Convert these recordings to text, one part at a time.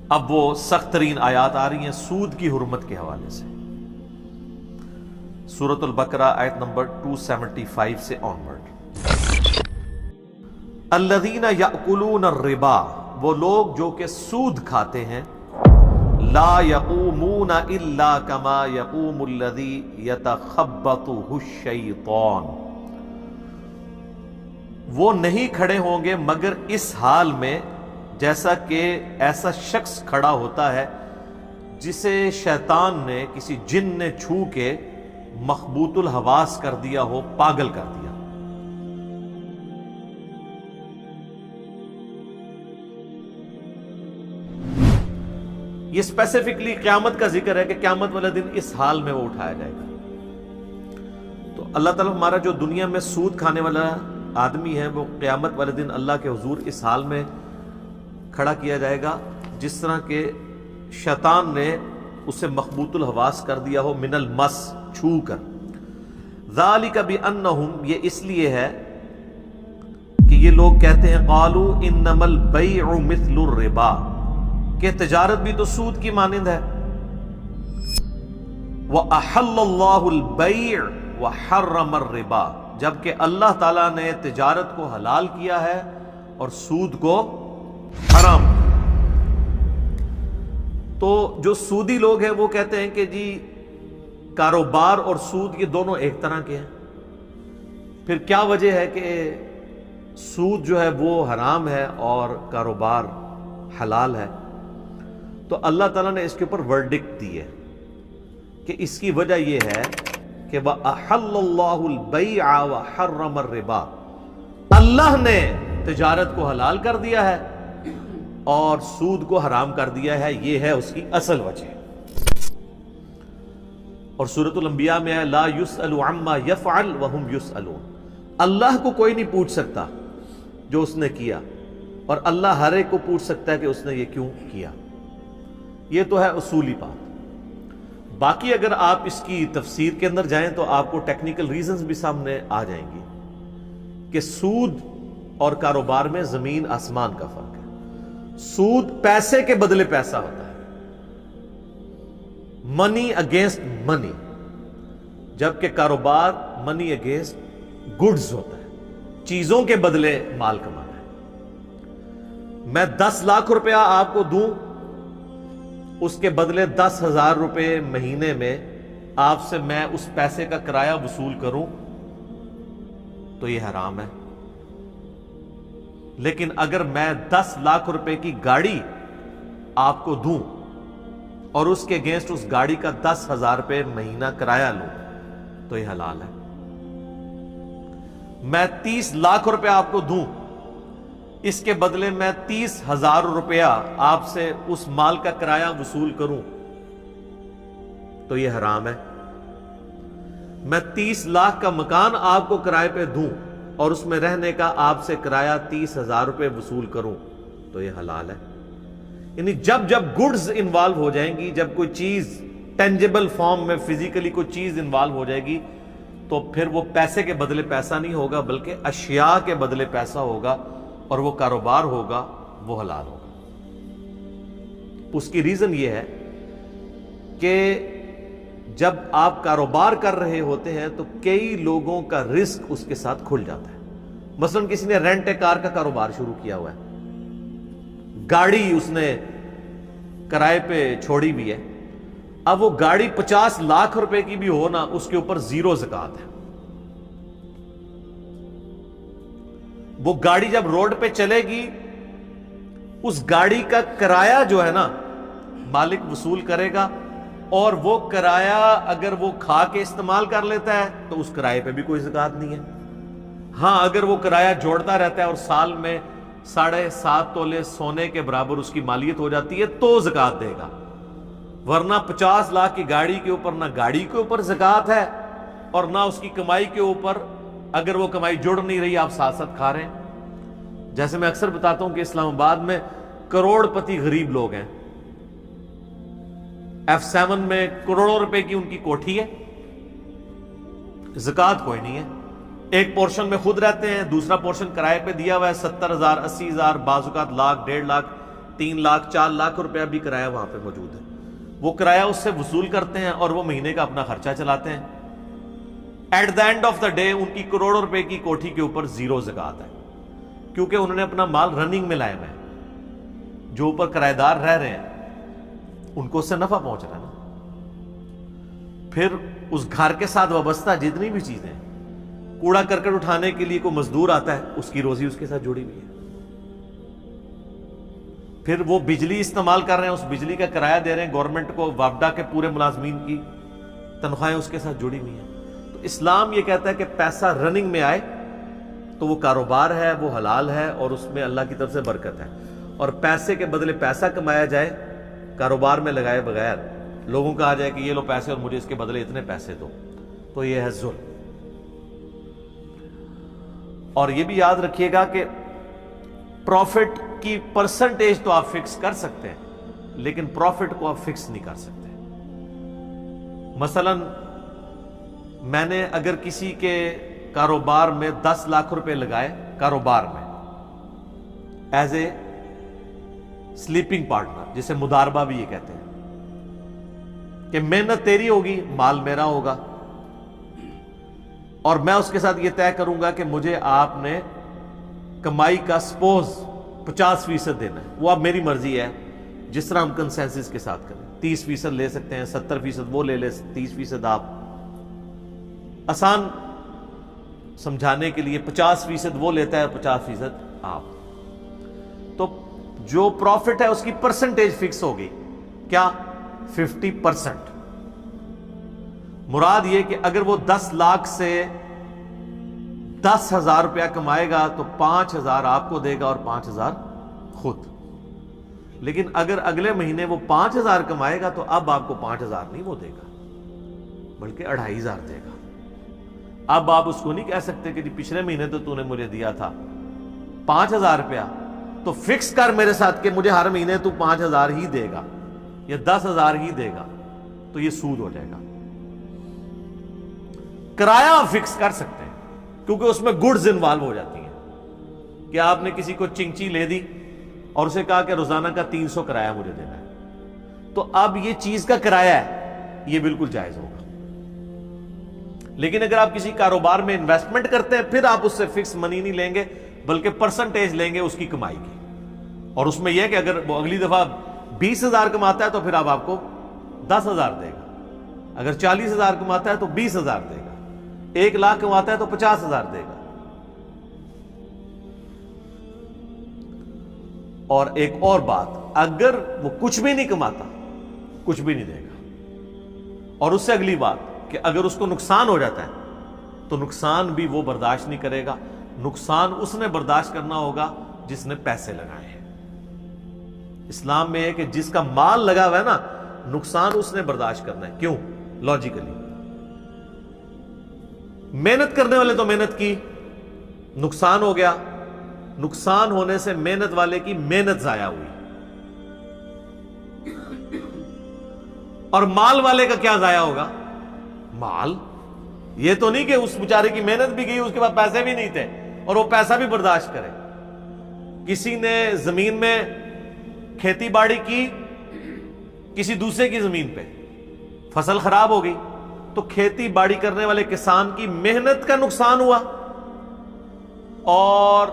اب وہ سخت ترین آیات آ رہی ہیں سود کی حرمت کے حوالے سے۔ سورۃ البقرہ آیت نمبر 275 سے آنورڈ۔ الذین یأکلون الربا، وہ لوگ جو کہ سود کھاتے ہیں، لا یقومون الا کما یقوم الذی یتخبطہ الشیطان، وہ نہیں کھڑے ہوں گے مگر اس حال میں جیسا کہ ایسا شخص کھڑا ہوتا ہے جسے شیطان نے، کسی جن نے چھو کے مخبوط الحواس کر دیا ہو، پاگل کر دیا۔ یہ اسپیسیفکلی قیامت کا ذکر ہے کہ قیامت والے دن اس حال میں وہ اٹھایا جائے گا۔ تو اللہ تعالیٰ ہمارا جو دنیا میں سود کھانے والا آدمی ہے، وہ قیامت والے دن اللہ کے حضور اس حال میں کھڑا کیا جائے گا جس طرح کہ شیطان نے اسے مخبوط الحواس کر دیا ہو، من المس، چھو کر۔ ذالک بانہم، یہ اس لیے ہے کہ یہ لوگ کہتے ہیں قالوا انما البیع مثل الربا، کہ تجارت بھی تو سود کی مانند ہے۔ وَأَحَلَّ اللَّهُ الْبَيْعَ وَحَرَّمَ الرِّبَا، جبکہ اللہ تعالیٰ نے تجارت کو حلال کیا ہے اور سود کو حرام۔ تو جو سودی لوگ ہیں وہ کہتے ہیں کہ جی کاروبار اور سود یہ دونوں ایک طرح کے ہیں۔ پھر کیا وجہ ہے کہ سود جو ہے وہ حرام ہے اور کاروبار حلال ہے؟ تو اللہ تعالیٰ نے اس کے اوپر ورڈکٹ دی ہے کہ اس کی وجہ یہ ہے کہ وَأَحَلَّ اللَّهُ الْبَيْعَ وَحَرَّمَ الرِّبَا، اللہ نے تجارت کو حلال کر دیا ہے اور سود کو حرام کر دیا ہے، یہ ہے اس کی اصل وجہ۔ اور سورۃ الانبیاء میں ہے لا يُسْأَلُ عَمَّا يَفْعَلْ وَهُمْ يُسْأَلُونَ، اللہ کو کوئی نہیں پوچھ سکتا جو اس نے کیا، اور اللہ ہر ایک کو پوچھ سکتا ہے کہ اس نے یہ کیوں کیا۔ یہ تو ہے اصولی بات۔ باقی اگر آپ اس کی تفسیر کے اندر جائیں تو آپ کو ٹیکنیکل ریزنز بھی سامنے آ جائیں گی کہ سود اور کاروبار میں زمین آسمان کا فرق ہے۔ سود پیسے کے بدلے پیسہ ہوتا ہے، منی اگینسٹ منی، جبکہ کاروبار منی اگینسٹ گڈز ہوتا ہے، چیزوں کے بدلے مال کمانا ہے۔ میں 10 لاکھ روپیہ آپ کو دوں، اس کے بدلے 10,000 روپے مہینے میں آپ سے میں اس پیسے کا کرایہ وصول کروں تو یہ حرام ہے۔ لیکن اگر میں 10 لاکھ روپے کی گاڑی آپ کو دوں اور اس کے اگینسٹ اس گاڑی کا 10,000 روپے مہینہ کرایہ لوں تو یہ حلال ہے۔ میں 30 لاکھ روپے آپ کو دوں، اس کے بدلے میں 30,000 روپیہ آپ سے اس مال کا کرایہ وصول کروں تو یہ حرام ہے۔ میں 30 لاکھ کا مکان آپ کو کرائے پہ دوں اور اس میں رہنے کا آپ سے کرایہ 30,000 روپے وصول کروں تو یہ حلال ہے۔ یعنی جب جب گڈز انوالو ہو جائیں گی، جب کوئی چیز ٹینجیبل فارم میں فزیکلی کوئی چیز انوالو ہو جائے گی تو پھر وہ پیسے کے بدلے پیسہ نہیں ہوگا بلکہ اشیاء کے بدلے پیسہ ہوگا، اور وہ کاروبار ہوگا، وہ حلال ہوگا۔ اس کی ریزن یہ ہے کہ جب آپ کاروبار کر رہے ہوتے ہیں تو کئی لوگوں کا رزق اس کے ساتھ کھل جاتا ہے۔ مثلا کسی نے رینٹ کار کا کاروبار شروع کیا ہوا ہے، گاڑی اس نے کرائے پہ چھوڑی بھی ہے، اب وہ گاڑی 50 لاکھ روپے کی بھی ہو نا، اس کے اوپر 0 زکوٰۃ ہے۔ وہ گاڑی جب روڈ پہ چلے گی، اس گاڑی کا کرایہ جو ہے نا مالک وصول کرے گا، اور وہ کرایہ اگر وہ کھا کے استعمال کر لیتا ہے تو اس کرایے پہ بھی کوئی زکوٰۃ نہیں ہے۔ ہاں اگر وہ کرایہ جوڑتا رہتا ہے اور سال میں 7.5 تولے سونے کے برابر اس کی مالیت ہو جاتی ہے تو زکوٰۃ دے گا، ورنہ 50 لاکھ کی گاڑی کے اوپر نہ گاڑی کے اوپر زکوٰۃ ہے اور نہ اس کی کمائی کے اوپر، اگر وہ کمائی جڑ نہیں رہی آپ ساتھ ساتھ کھا رہے ہیں۔ جیسے میں اکثر بتاتا ہوں کہ اسلام آباد میں کروڑ پتی غریب لوگ ہیں، F7 میں کروڑوں روپے کی ان کی کوٹھی ہے، زکوٰۃ کوئی نہیں ہے۔ ایک پورشن میں خود رہتے ہیں، دوسرا پورشن کرائے پہ دیا ہوا ہے 70,000 80,000 بعض اوقات لاکھ 1.5 لاکھ 3 لاکھ 4 لاکھ روپیہ بھی کرایہ وہاں پہ موجود ہے، وہ کرایہ اس سے وصول کرتے ہیں اور وہ مہینے کا اپنا خرچہ چلاتے ہیں۔ At the end of the day ان کی کروڑوں روپے کی کوٹھی کے اوپر زیرو زکوٰۃ ہے، کیونکہ انہوں نے اپنا مال رننگ میں لائے ہوئے ہیں۔ جو اوپر کرایہ دار رہ رہے ہیں ان کو اس سے نفع پہنچ رہا ہے نا۔ پھر اس گھر کے ساتھ وابستہ جتنی بھی چیزیں ہیں، کوڑا کرکٹ اٹھانے کے لیے کوئی مزدور آتا ہے، اس کی روزی اس کے ساتھ جڑی ہوئی ہے۔ پھر وہ بجلی استعمال کر رہے ہیں، اس بجلی کا کرایہ دے رہے ہیں گورنمنٹ کو، وابڈا کے پورے ملازمین کی تنخواہیں اس کے ساتھ جڑی ہوئی ہیں۔ تو اسلام یہ کہتا ہے کہ پیسہ رننگ میں آئے تو وہ کاروبار ہے، وہ حلال ہے اور اس میں اللہ کی طرف سے برکت ہے، اور پیسے کے بدلے پیسہ کمایا جائے کاروبار میں لگائے بغیر، لوگوں کا آ جائے کہ یہ لو پیسے اور مجھے اس کے بدلے اتنے پیسے دو، تو یہ ہے ظلم۔ اور یہ بھی یاد رکھیے گا کہ پروفٹ کی پرسنٹیج تو آپ فکس کر سکتے ہیں، لیکن پروفٹ کو آپ فکس نہیں کر سکتے۔ مثلا میں نے اگر کسی کے کاروبار میں 10 لاکھ روپے لگائے، کاروبار میں ایز اے سلیپنگ پارٹنر، جسے مداربہ بھی یہ کہتے ہیں، کہ محنت تیری ہوگی، مال میرا ہوگا، اور میں اس کے ساتھ یہ طے کروں گا کہ مجھے آپ نے کمائی کا سپوز 50% دینا ہے، وہ اب میری مرضی ہے، جس طرح ہم کنسنسس کے ساتھ کریں، 30% لے سکتے ہیں، 70% وہ لے لے، 30% آپ، آسان سمجھانے کے لیے 50% وہ لیتا ہے، 50% آپ۔ تو جو پروفٹ ہے اس کی پرسنٹیج فکس ہوگی، کیا؟ 50%۔ مراد یہ کہ اگر وہ 10 لاکھ سے 10,000 روپیہ کمائے گا تو 5,000 آپ کو دے گا اور 5,000 خود۔ لیکن اگر اگلے مہینے وہ 5,000 کمائے گا تو اب آپ کو 5,000 نہیں وہ دے گا، بلکہ 2,500 دے گا۔ اب آپ اس کو نہیں کہہ سکتے کہ جی پچھلے مہینے تو نے مجھے دیا تھا 5,000 روپیہ، تو فکس کر میرے ساتھ کہ مجھے ہر مہینے تو 5,000 ہی دے گا یا 10,000 ہی دے گا، تو یہ سود ہو جائے گا۔ کرایہ آپ فکس کر سکتے ہیں، کیونکہ اس میں گڈز انوالو ہو جاتی ہیں، کہ آپ نے کسی کو چنچی لے دی اور اسے کہا کہ روزانہ کا 300 کرایہ مجھے دینا ہے، تو اب یہ چیز کا کرایہ ہے، یہ بالکل جائز ہوگا۔ لیکن اگر آپ کسی کاروبار میں انویسٹمنٹ کرتے ہیں، پھر آپ اس سے فکس منی نہیں لیں گے، بلکہ پرسنٹیج لیں گے اس کی کمائی کی، اور اس میں یہ کہ اگر وہ اگلی دفعہ 20,000 کماتا ہے تو پھر اب آپ کو 10,000 دے گا، اگر 40,000 کماتا ہے تو 20,000 دے گا، 1 لاکھ کماتا ہے تو 50,000 دے گا۔ اور ایک اور بات، اگر وہ کچھ بھی نہیں کماتا، کچھ بھی نہیں دے گا۔ اور اس سے اگلی بات کہ اگر اس کو نقصان ہو جاتا ہے تو نقصان بھی وہ برداشت نہیں کرے گا، نقصان اس نے برداشت کرنا ہوگا جس نے پیسے لگائے ہیں۔ اسلام میں ہے کہ جس کا مال لگا ہوا ہے نا، نقصان اس نے برداشت کرنا ہے۔ کیوں؟ لاجیکلی، محنت کرنے والے تو محنت کی، نقصان ہو گیا، نقصان ہونے سے محنت والے کی محنت ضائع ہوئی، اور مال والے کا کیا ضائع ہوگا؟ مال۔ یہ تو نہیں کہ اس بیچارے کی محنت بھی گئی، اس کے بعد پیسے بھی نہیں تھے اور وہ پیسہ بھی برداشت کرے۔ کسی نے زمین میں کھیتی باڑی کی کسی دوسرے کی زمین پہ، فصل خراب ہو گئی، تو کھیتی باڑی کرنے والے کسان کی محنت کا نقصان ہوا اور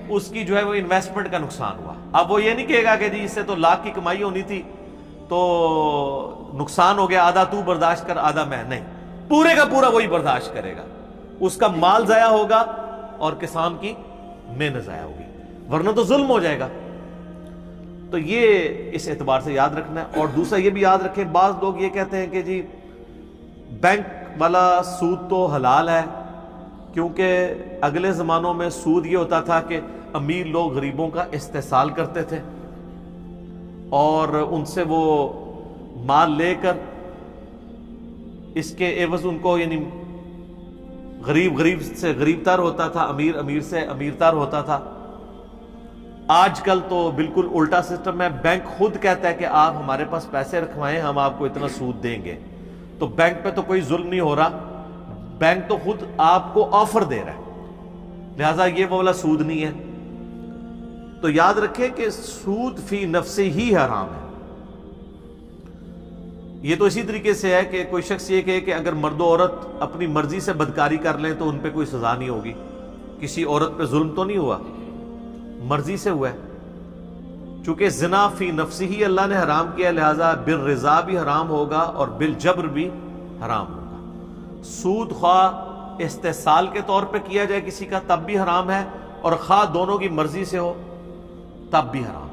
اس کی جو ہے وہ انویسٹمنٹ کا نقصان ہوا۔ اب وہ یہ نہیں کہے گا کہ جی اس سے تو لاکھ کی کمائی ہونی تھی تو نقصان ہو گیا، آدھا تو برداشت کر آدھا میں، نہیں، پورے کا پورا وہی برداشت کرے گا۔ اس کا مال ضائع ہوگا اور کسان کی محنت ضائع ہوگی، ورنہ تو ظلم ہو جائے گا۔ تو یہ اس اعتبار سے یاد رکھنا ہے۔ اور دوسرا یہ بھی یاد رکھیں، بعض لوگ یہ کہتے ہیں کہ جی بینک والا سود تو حلال ہے، کیونکہ اگلے زمانوں میں سود یہ ہوتا تھا کہ امیر لوگ غریبوں کا استحصال کرتے تھے اور ان سے وہ مال لے کر اس کے عوض ان کو، یعنی غریب سے غریب تر ہوتا تھا، امیر سے امیر تر ہوتا تھا۔ آج کل تو بالکل الٹا سسٹم ہے، بینک خود کہتا ہے کہ آپ ہمارے پاس پیسے رکھوائیں، ہم آپ کو اتنا سود دیں گے۔ تو بینک پہ تو کوئی ظلم نہیں ہو رہا، بینک تو خود آپ کو آفر دے رہا ہے، لہٰذا یہ وہ والا سود نہیں ہے۔ تو یاد رکھیں کہ سود فی نفسہ ہی حرام ہے۔ یہ تو اسی طریقے سے ہے کہ کوئی شخص یہ کہے کہ اگر مرد و عورت اپنی مرضی سے بدکاری کر لیں تو ان پہ کوئی سزا نہیں ہوگی، کسی عورت پہ ظلم تو نہیں ہوا، مرضی سے ہوا ہے۔ چونکہ زنا فی نفسی ہی اللہ نے حرام کیا، لہذا بالرضا بھی حرام ہوگا اور بالجبر بھی حرام ہوگا۔ سود خواہ استحصال کے طور پہ کیا جائے کسی کا تب بھی حرام ہے، اور خواہ دونوں کی مرضی سے ہو تب بھی حرام ہے۔